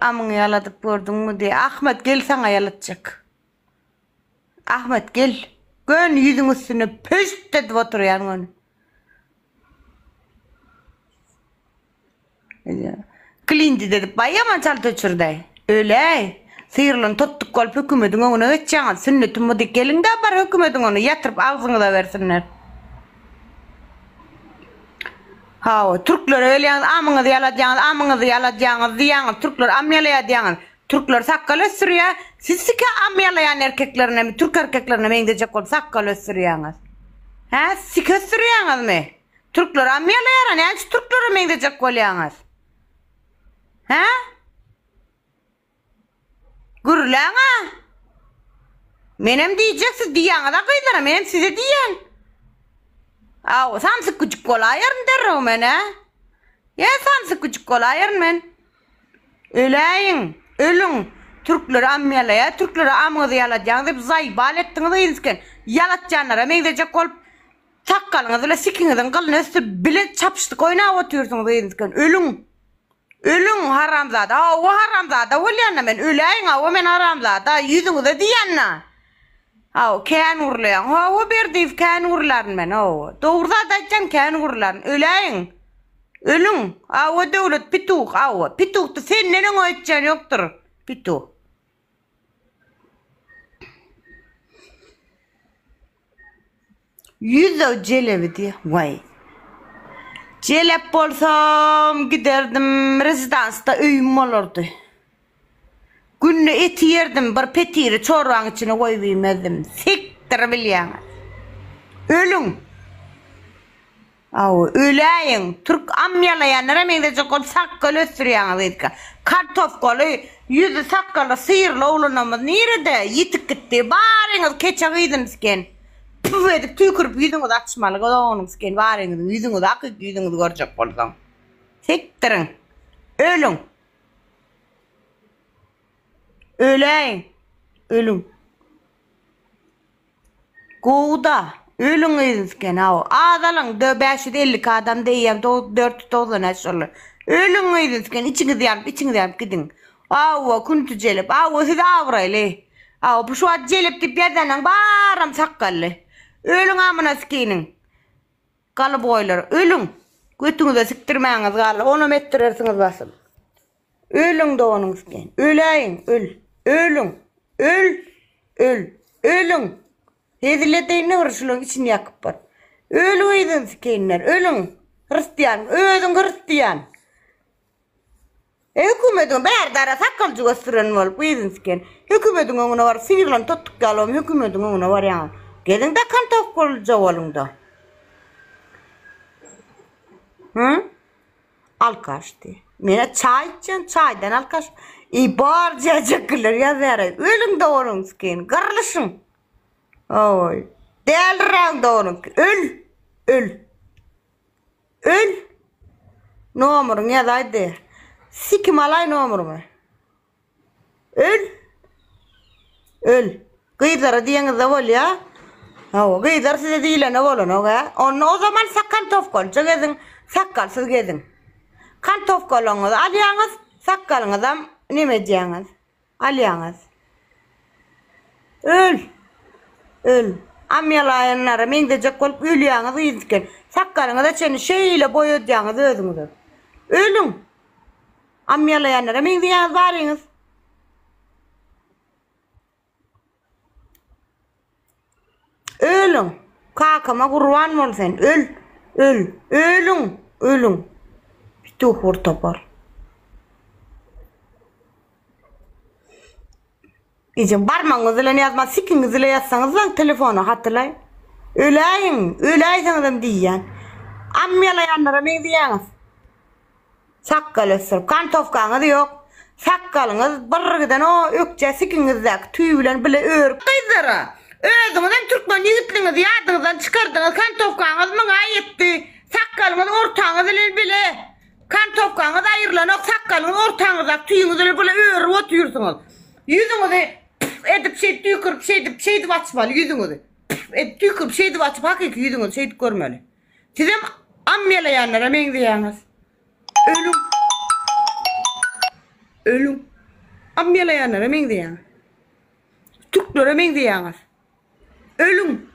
amını yaladık gördün mü diye. Ahmet gel sana yalatacak. Ahmet gel. Gön yüzün üstüne püst edip oturuyan onu. Klindi dedik bayaman çaltı çırday. Öyle. Sıyırlan tuttuk kol hükümetin onu geçeceğin. Sünnetin mi dik gelin de var hükümetin onu yatırıp ağzını da versinler. Ha, Türkler öyle yani amını yalatacağınız diyanız. Türkler amyalayacağınız. Türkler sakkalı sürüyor. Siz sike amyalayan erkeklerine mi? Türk erkeklerine mi gidecek ol sakkalı sürüyorsunuz? Ha, sike sürüyorsunuz mu? Türkler amyalayan yani Türkler'e mi gidecek oluyorsunuz? Ha? Gürlana. Menem diyeceksiniz diyanı da kıydıra. Menem size diyen. Aw, sansı küçük kolayarın derim ben ha. Ya sansı küçük kolayarın ben. Öleyin, ölün. Türkleri amyalaya, Türkleri amıdı yalacağını deyip zaybal ettiniz deyinizken. Yalatacağınlara meydecek olup sakkalınız öyle sikinizin kılını üstü bile çapıştık oynağı otuyorsunuz deyinizken. Ölün. Ölün haramzada. O haramzada olyanna ben öleyin o men haramzada. Yüzünüze diyanna. Ha, kan urlayan. Ha, o bir deyip kan urların ben. Doğruda da kan urların. Öleyin. Ölün. Ha, o devlet pituk. Ha, pituk da sen neden o edeceğin yoktur. Pituk. Yüzü celebi diye. Vay. Celep bolsam giderdim rezidansta öyüm olurdu. Günlü eti yerdim bir petiri çorbanın içine koyuvermezdim. Siktir bilyan. Ölün. Aw, öleyin. Türk amyalayanlara mendecek ol sakkal ösürüyan dedik. Kartof kolu yüzü sakkalı sıyırlı oğlunamız nerede? Yitik gitti. Barınız keçe kıydınızken. Püf edip tükürüp yüzünüzü açmalı. O da onunuzken barınız yüzünüzü akıp yüzünüzü görecek olsam. Siktirin. Ölün. Öleyin. Ölün. Goğda. Ölün edinizken ha. Ağdalın 550 adam deyem 490 aşırı. Ölün edinizken içinizi yanıp gidin. Awa kuntu celep. Awa siz avraylı. Awa bu şu an celep deyip yerden baram sakkallı. Ölün amına sikinin. Kalı boylar. Ölün. Götünüze siktirmeyiniz kalı. Onu mettirirsiniz basın. Ölün de onun sikin. Öleyin. Ölün. Ölün. Hedileteyin hırsılığın içini yakıp var. Ölüydün sikenler. Ölün. Hristiyan. Öldün Hristiyan. Hükümetin berdara sakkalcı gösteren olup uydun siken. Hükümetin ona var. Sinirlen tuttuk yalım. Hükümetin ona var yani. Gelin de kantok kolca olun da. Hı? Alkaş diye. Mene çay içen çaydan alkaş. İbarca çakırlar yazarı. Ölün de onun siken. Garlışın. Oy. Delran da onun. Öl. Nomurun ya da hadi. Sikim alay nomurumu. Öl. Gıydara diyeniz de ol ya. Gıydar size değil ne olun o zaman sakkan tofkolca gezin. Sakkalsız gezin. Kan tofkolunuz alyanız. Sakkalınızda ne edeceğiniz? Alyanız. Öl. Amyalayanlara mendecek olup ölüyanızı izken. Sakkalınızda çeni şeyle boyayacağınız özünüzü. Ölün. Amyalayanlara mendeyiniz varınız. Ölün. Kakama kurban ol sen. Ölün. Bir tuhur topar. İçin barmanızla ne yazmaz, sikinizle yazsanız lan telefonu hatırlayın. Öleyin diyen. Amyalayanlara ne diyeniz? Sakkal ösür, kan tofkanız yok. Sakkalınız barırgıdan o ökçe sikinizdeki tüyülen bile örüp. Kıydırı, özünüzden Türkmen yiğitliniz yadınızdan çıkardınız, kan tofkanız mı ayıptı. Sakkalınız ortağınız bile. Kan tofkanız ayırılan o sakkalınız ortağınızda tüyünüzle bile örüp otuyorsunuz. Yüzünüzü edip tükürüp şey edip açmalı yüzünüzü. Edip tükürüp şey edip açıp hakiki yüzünüzü şey edip görmeli. Sizem amyalayanlara men diyeniz. Ölüm. Amyalayanlar emin diýäňiz. Türkler emin diýäňiz. Ölüm.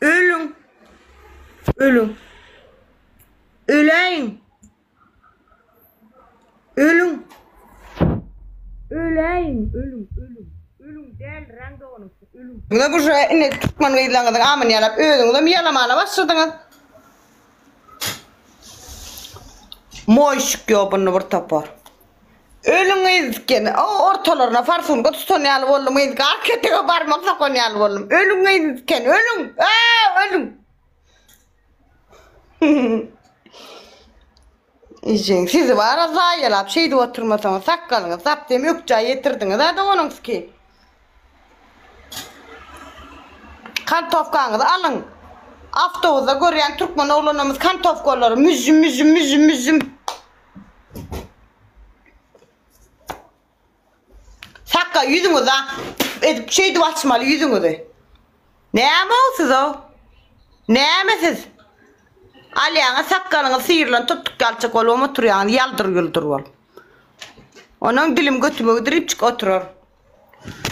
Ölüm. Ölüm. Öleýin. Ölüm. Öleýin. Ölüm. Ölüm. Ölüm däl randa onu. Ölüm. Bu şu ne Türkmen gaýdalaňyz aman ýalap özüňiz mi ýalamana başladyňyz. Moýşuk ýobuny bir tapar. Ölüm eýdikken ortalaryna farsyny tutan ýaly boldum eýdik arketege barmak sokon ýaly boldum. Ölüm eýdikken ölüm. Ölüm. İjin sizi bara zaýalap şeýdi oturmasaňyz sakkalyňyz sapdem ýokja ýetirdiňiz da onuňyz ki. Kantofkaňyzy alyň. Awtobusda görýän türkmen oglanlarymyz kantofkalary müzüm. Sakka ýüzüňizi edip şeýdi açmaly ýüzüňizi. Näme olsiz o? Näme siz? Alyaňa sakkalyňy syýrlan tuttuk galçak bolup oturýan ýaldyr bol. Onuň dilim götüme gidip çyk oturar.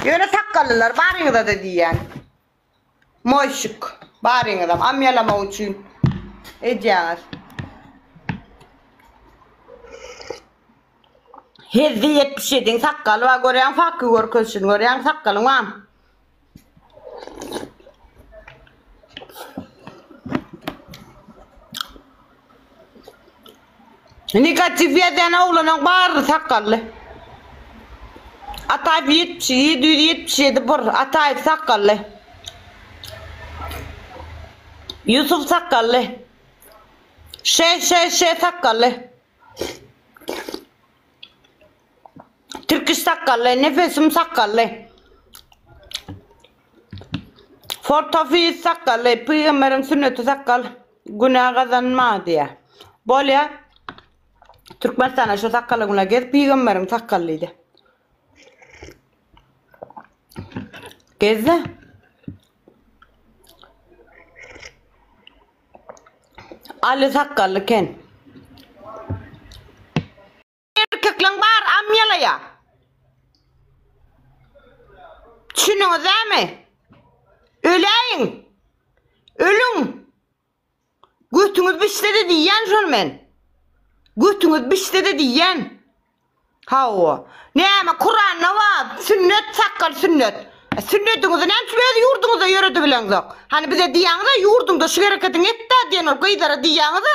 Ýöne sakkallylar baryňyzda da diýen. Moýşuk baryňyzda amýalama üçin edýäňiz. Hezdi 77 sakkaly we görýän fakky görkezini görýän sakkalyň wam. Negatif ýeden oglanyň bary sakkaly. Ataýp 777 bir Ataýp sakkaly. Yusuf sakkaly. Şey sakkaly. Türküş sakkaly, nefesim sakkaly. Fortafi sakkaly, Peygamberin sünneti sakkal. Günah kazanma diýe. Bolýa Türkmenistana şu sakkalyňla gez Peygamberin sakkallydy. Gezde. Ali sakkally ken. Erkekler bar amýalaya. Şunuňyz ämi? Öleýin. Ölüm. Götüňiz biçledi diýen şol men. Götüňiz biçledi diýen. Hawa. Näme Kur'an'da var? Sünnet sakkal sünnet. Sünnetiňizi näçe ýurduňyzda ýöredi bileňiz. Hani bize diýäňiz ýurduňda şu gereketiň etdi diýen gaýdara diýäňiz.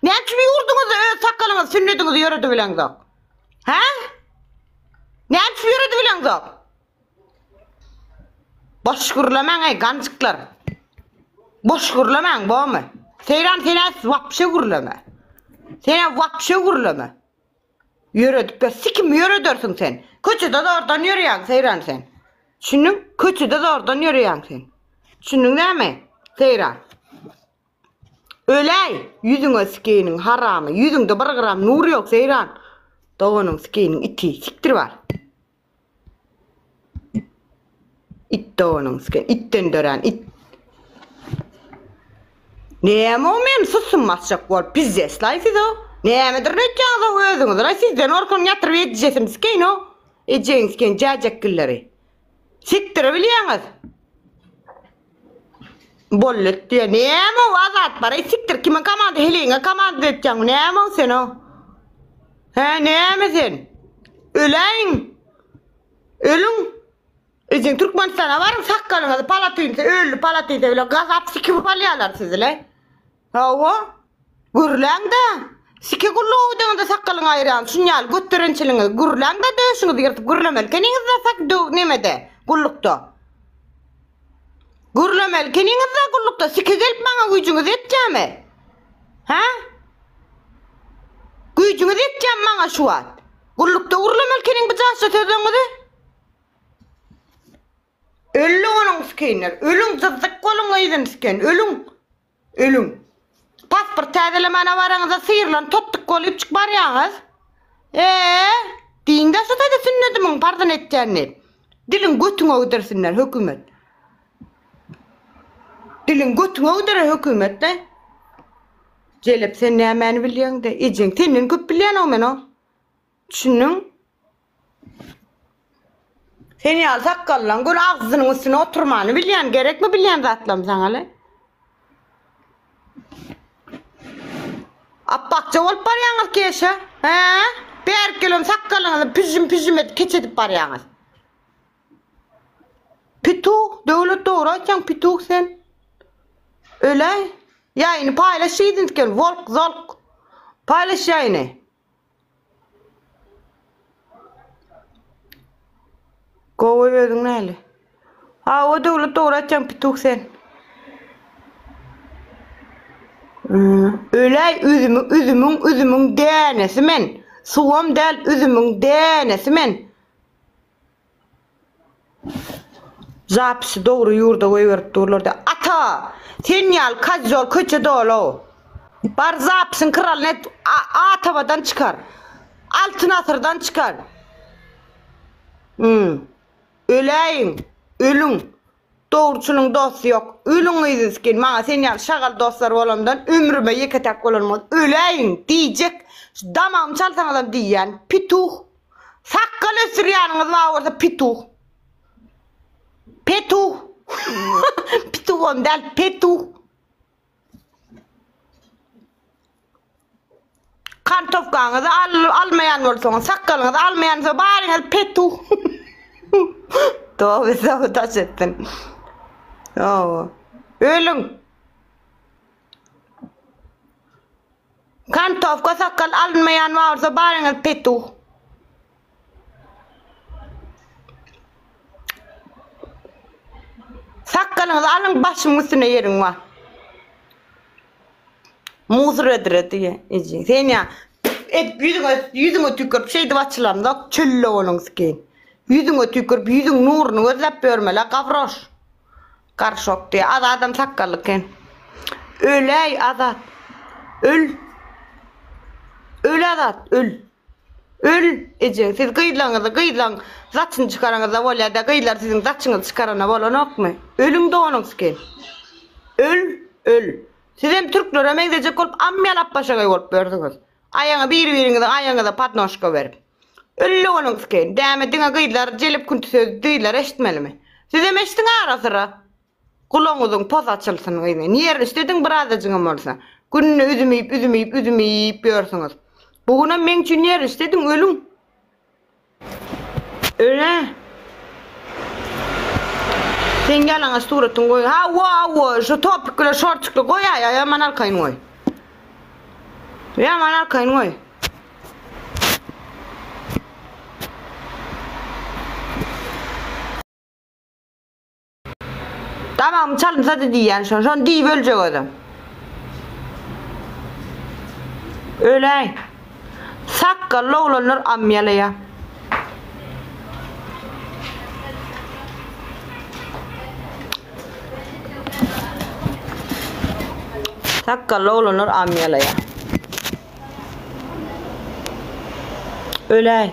Näçe ýurduňyzda öz sakkalyňyz sünnetiňizi ýöredi bileňiz. Ha? Näçe ýöredi bileňiz? Boş gürlemeň ey ganjyklar. Boş gürlemeň bomy? Seyran senas wapşe gürleme. Sena wapşe gürleme. Ýöredip sikim ýöredersiň sen. Köçede de ordan ýörýän seyran sen. Şunun köçede de ordan ýörýän sen. Şunun näme? Seyran. Öleý, ýüzüňe sikeniň haramy, ýüzüňde 1 gram nur ýok seyran. Doganyň sikeniň iti siktir bar. It doganyň siken, itten dören it. Näme o men sussunmasjak bol pizzeslaysiz o? Nämedir netjaňyz o özüňiz? Sizden orkun ýatyryp edjesim siken o? Ejeň siken jajak gilleri. Siktir bilýäňiz. Bollet diýe näme o azat bar? Siktir kime komanda heliňe komanda etjaň näme o sen o? Ha näme sen? Öleýin. Ölüm. Ejeň Türkmenistana barym sakkalyňyzy palatyňyzy öldü palatyňyzy bile gazap sikip palýarlar sizle. Hawa. Gürläňde. Sike gurluğudan da sakkalyň aýran, şunýal götürençiliňiz, gurlaň da döşüňizi ýyrtyp gurlamel. Keniňiz de sak nemede, gullukda. Gurlamel, keniňiz de gullukda, sike gelip maňa güýjüňiz etjämi? Ha? Güýjüňiz etjämi maňa şu wagt? Gullukda gurlamel keniň bijaşa tödüňizi? Ölüm onuň sikener, ölüm zızık goluň aýdyn siken, ölüm. Pasport täzelemene baraňyzda syýrlan tuttuk bolup çyk barýaňyz. Diňde şu taýda sünnetimiň pardan etjäni. Dilin götüňe ödersinler hökümet. Dilin götüňe öder hökümet de. Jelep sen nämäni bilýäň de, ejeň tenden köp bilýän o men o. Şunuň Sen ya sakallan gül ağzının üstüne oturmanı bilyen gerek mi bilyen zatlam sana le? Appakça olup baryanız keşe. He? Bir kilom sakallanızı püzüm et keçedip baryanız. Pituk, devlet doğru açan pituk sen. Öyle. Yayını paylaşıydın ki volk zolk. Paylaş yayını. Kovu verdin neyle? Ha o devlet doğru açan pituk sen. Öyle üzümün denesi men. Suam del üzümün denesi men. Zapsı doğru yurda koyuverip dururlar. Ata! Sen yal kaç zor köçe dolu. Bar zapsın kral net atabadan çıkar. Altın asırdan çıkar. Öleyin. Ölün. Doğruçunun dostu yok. Ölün iziskin. Bana sen yal şagal dostlar olandan ömrüme yıkatak olmaz. Öleyin diyecek. Damağım çalsan adam diyen. Pituh. Sakkal ösür yanınız var orada pituh. Petuh. Pituh ondal petuh. Kantofkanızı almayan olsun. Sakkalınızı almayansa bari petuh. Doğru sağ taş ettin. Ölün. Kantofka sakkal almayan varsa bari petuh. Sakkalınızı alın başımın üstüne yerin var. Muzur edir diye. Sen ya yüzüne tükürüp şeydi açılan da çölle onun sıkayın. Yüzüne tükürüp yüzün nurunu özlep görme la kavroş. Karşok diye adam sakkallıken. Öley adat. Öl. Öl adat. Öl. Öl. Siz kıyılan zaçını çıkaranızda volya da kıyılar sizin zaçınızı çıkarana volan yok mu? Ölüm de onun sıkayın. Öl. Siz hem Türklere mengdecek olup ammiyalap başa olup gördünüz. Ayağına birinizden ayağına patnoşka verip. Öllü onun sıkayın. Demetine kıyılar celip kuntu söz duylar eşitmeli mi? Siz hem eşittin ara sıra. Kulağınızın poz açılsın kıyın. Niye istedin birazcığım olsa. Gününü üzümeyip görürsünüz. Bugüne men için yer istedin ölüm. Öyle. Sen gelene suratın koy. Ha wow şu topikle şortçuklu koy ya yaman arkayın koy. Yaman arkayın koy. Tamam çalın zaten diyen şu an deyip ölecek adam. Öyle. Sakkallı olanlar amyalaya. Sakkallı olanlar amyalaya. Öyle.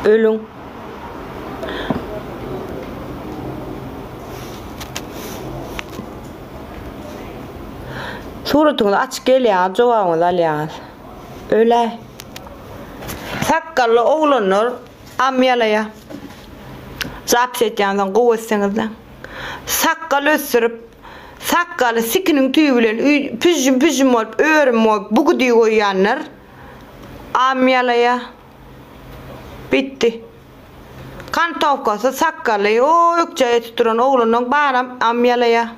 Ölün. Suratını aç gel ya, cevabını al ya. Öyle. Sakallı oğlanlar amyalaya. Zapset yandan kovasınızdan. Sakal ösürüp, sakalı sikinin tüyü bilen püzüm olup, örüm olup, buku diye koyanlar. Amyalaya. Bitti. Kan tavkası sakalı, o ökçeye tuturan oğlanın bağıram amyalaya.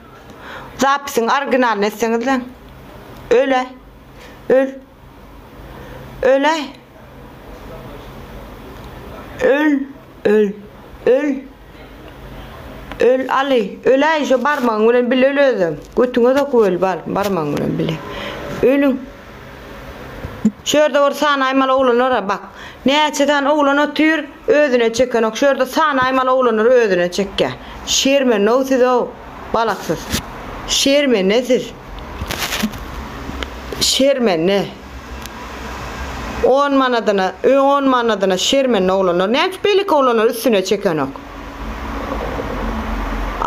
Zapsın argınal etsinizden. Öyle. Öl Ali. Öyle şu parmağın bilen bile ölüyorum. Götüne de koyul parmağın bilen bile. Ölün. Şurada var sana aymalı oğlanlara bak. Ne açıdan oğlan otuyor, ödüne çeken ok. Şurada sana aymalı oğlanlara ödüne çekke. Şermen ne olsun o? Balaksız. Şermen nedir? Şermen ne? 10 manadına şermen ne oğlanlar? Ne belik oğlanlar üstüne çeken ok.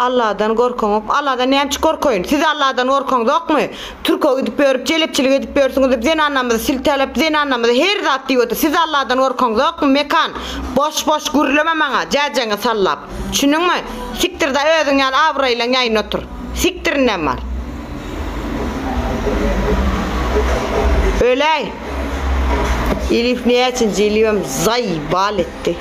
Allah'dan korkun. Allah'dan neymiş korkuyun. Siz Allah'dan korkun yok mu? Türk'e gidip görüp, celepçilik edip görürsünüz. Bize anlamada siltelep, bize anlamada her zat diyordu. Siz Allah'dan korkun yok mu? Mekan. Boş boş gürüleme bana. Cacana sallap. Düşünün mü? Siktir da özün yani avrayla yayın otur. Siktir ne var? Öyle. Elif ne için celiyorum? Zay bal etti.